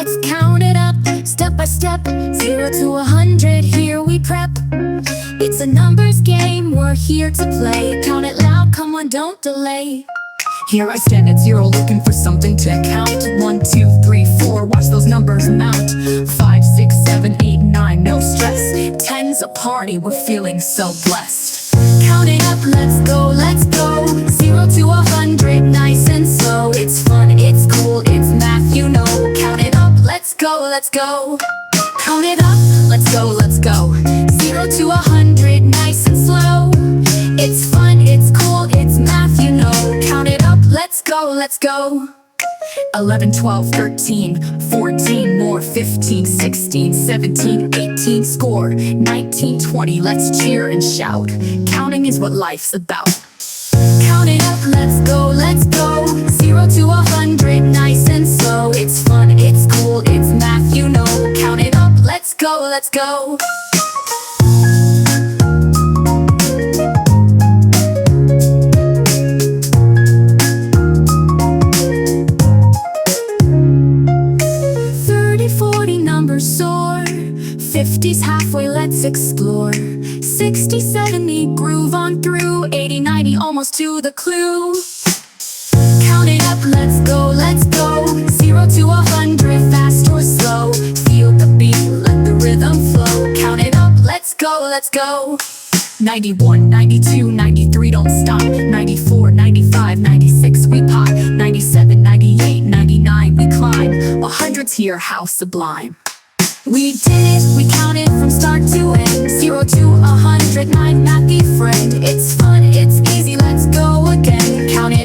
Let's count it up, step by step, 0 to 100, here we prep. It's a numbers game, we're here to play. Count it loud, come on, don't delay. Here I stand at 0, looking for something to count. 1, 2, 3, 4, watch those numbers mount. 5, 6, 7, 8, 9, no stress. 10's a party, we're feeling so blessed. Count it up, let's go, let's go. 0 to 100, nice and slow. It's fun, it's cool, it's math, you know. Count it up, let's go, let's go. Count it up, let's go, let's go. 0 to 100, nice and slow. It's fun, it's cool, it's math, you know. Count it up, let's go, let's go. 11, 12, 13, 14, more, 15, 16, 17, 18, score, 19, 20, let's cheer and shout. Counting is what life's about. Count it up, let's go, let's go. 0 to 100, nice and slow. It's fun, it's cool, it's math, you know. Count it up, let's go, let's go. Soar, 50's halfway, let's explore. 60, 70, groove on through. 80, 90, almost to the clue. Count it up, let's go, let's go. 0 to 100, fast or slow. Feel the beat, let the rhythm flow. Count it up, let's go, let's go. 91, 92, 93, don't stop. 94, 95, 96, we pop. 97, 98, 99, we climb. 100's here, how sublime. We did it, we counted from start to end. 0 to 100, 9, mathy friend. It's fun, it's easy, let's go again. Count it